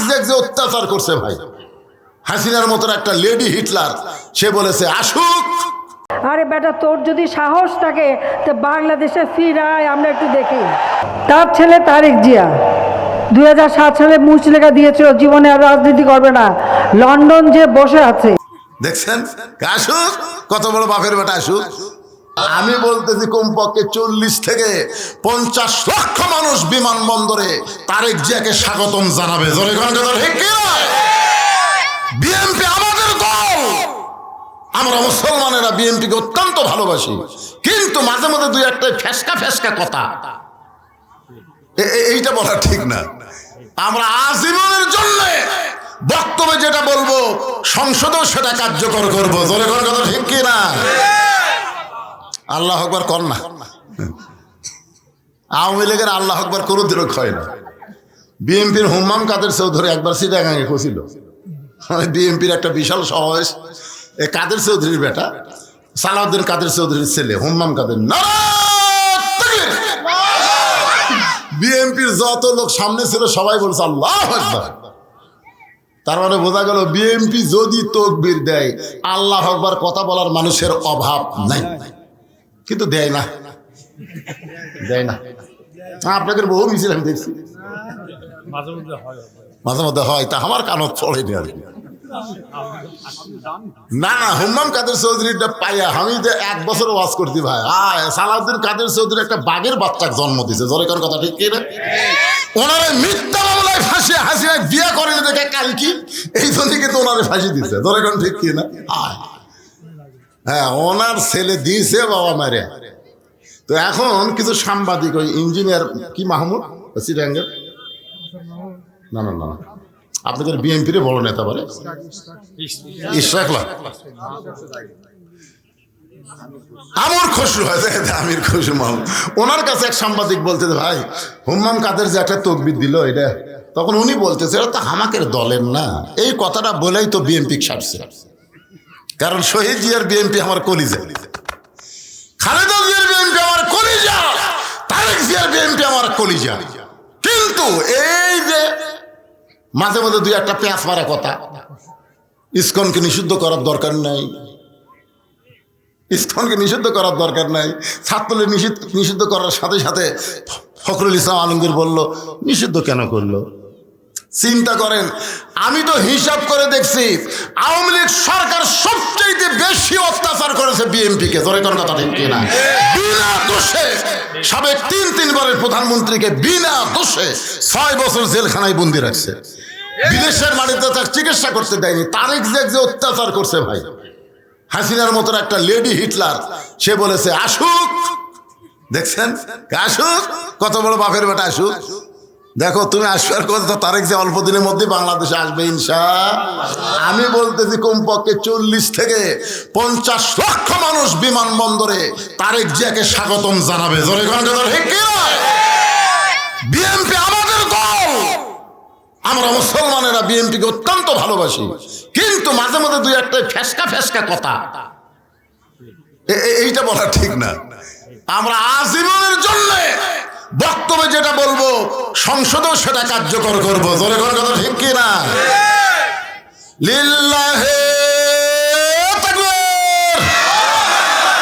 জিয়াক যে অত্যাচার করছে ভাই, হাসিনার মতন একটা লেডি হিটলার, সে বলেছে আসুক। আরে বেটা, তোর যদি সাহস থাকে তো বাংলাদেশে ফিরায়, আমরা একটু দেখি। তার ছেলে তারেক জিয়া 2007 সালে মুচলেখা দিয়েছিল জীবনে আর রাজনীতি করবে না, লন্ডন যে বসে আছে। দেখছেন, আসুক, কত বড় বাপের বেটা আসুক। আমি বলতেছি কমপক্ষে 40 থেকে 50 লক্ষ মানুষ বিমানবন্দরে তারেক জিয়াকে স্বাগতম জানাবে। জোরে কথা ঠিক কি না? বিএনপি আমাদের দল, আমরা মুসলমানেরা বিএনপিকে অত্যন্ত ভালোবাসি, কিন্তু মাঝে মাঝে দুই একটা ফেসকা ফেসকা কথা এইটা বলা ঠিক না। আমরা আজীবনের জন্য বক্তব্যে যেটা বলবো সংসদেও সেটা কার্যকর করবো। জোরে কথা ঠিক কি না? আল্লাহ আকবার কর না। আওয়ামী লীগের আল্লাহ আকবার কোনো দিনও হয় না। বিএনপির হুম্মাম কাদের চৌধুরী একবার চিটাগাঙে খুঁজছিল, বিএনপির একটা বিশাল সমাবেশ, এই কাদের চৌধুরীর বেটা সালাউদ্দিন কাদের চৌধুরীর ছেলে হুম্মাম কাদের, বিএনপির যত লোক সামনে ছিল সবাই বলছে আল্লাহু আকবার। তার মানে বোঝা গেল বিএনপি যদি তাকবীর দেয় আল্লাহু আকবার কথা বলার মানুষের অভাব নাই, কিন্তু দেয় না, দেয় না। আপনাদের বহু মিছিল আমি দেখছি, মাঝে মধ্যে হয়, তা আমার কানত চড়েনি আর কি। না না, হুম্মাম কাদের চৌধুরীটা পাইয়া আমি যে 1 বছর ওয়াজ করছি ভাই, সালাউদ্দিন কাদের চৌধুরী একটা বাঘের বাচ্চাকে জন্ম দিছে। জোরে কোন কথা ঠিক কি না? ওনারে মিথ্যা মামলায় ফাঁসি, হাসিনায় বিয়ে করেনি দেখে কাল কি এই জন্য কিন্তু ওনারে ফাঁসি দিচ্ছে। জোরে কোন ঠিক কি না? হ্যাঁ, ওনার ছেলে দিয়েছে বাবা মারে। তো এখন কিছু সাংবাদিক, ওই ইঞ্জিনিয়ার কি মাহমুদ চিটাঙ্গের, না না না আপনাদের বিএনপির বড় নেতা বলে ইশরাকলা, আমার খুশি হয় আমির খুশি মাহমুদ, ওনার কাছে এক সাংবাদিক বলতেছে ভাই হুম্মাম কাদের যে একটা তকবির দিল এটা, তখন উনি বলতেছে এটা তো আমাদের দলের না। এই কথাটা বলেই তো বিএনপি ছাড়ছে, কারণ শহীদ জিয়ার বিএনপি আমার কলিজা, খালেদা জিয়ার বিএনপি আমার কলিজা, তারেক জিয়ার বিএনপি আমার কলিজা। কিন্তু এই যে মাঝে মাঝে দুই একটা পেঁয়াজ মারা কথা, ইসকনকে নিষিদ্ধ করার দরকার নাই, ইসকনকে নিষিদ্ধ করার দরকার নাই, ছাত্রলীগ নিষিদ্ধ করার সাথে সাথে ফখরুল ইসলাম আলমগীর বলল নিষিদ্ধ কেন করলো? চিন্তা করেন, আমি তো হিসাব করে দেখছি আওয়ামী লীগ সরকার সবচেয়ে বেশি অত্যাচার করেছে বিএনপিকে। জোরে কোন কথা ঠিক কিনা? বিনা দোষে সাবেক 3 বারের প্রধানমন্ত্রীকে বিনা দোষে 6 বছর জেলখানায় বন্দি রাখছে, বিদেশের মাটিতে তার চিকিৎসা করতে দেয়নি। তারেক জিয়াক যে অত্যাচার করছে ভাই, হাসিনার মতন একটা লেডি হিটলার, সে বলেছে আসুক। দেখছেন, আসুক, কত বড় বাপের বেটা আসুক। দেখো তুমি আসবার কথা, তারেক যে অল্প দিনের মধ্যে বাংলাদেশে আসবে ইনশাআল্লাহ। আমি বলতেছি কমপক্ষে 40 থেকে 50 লক্ষ মানুষ বিমানবন্দরে তারেক জিয়াকে স্বাগতম জানাবে। জোরে কথা ঠিক কি না? বিএনপি আমাদের দল, আমরা মুসলমানেরা বিএনপিকে অত্যন্ত ভালোবাসি, কিন্তু মাঝে মাঝে দুই একটা ফেসকা ফেসকা কথা এইটা বলা ঠিক না। আমরা আজীবনের জন্য বক্তব্যে যেটা বলবো সংসদেও সেটা কার্যকর করবো। জোরে কথা ঠিক কি না? লিল্লাহে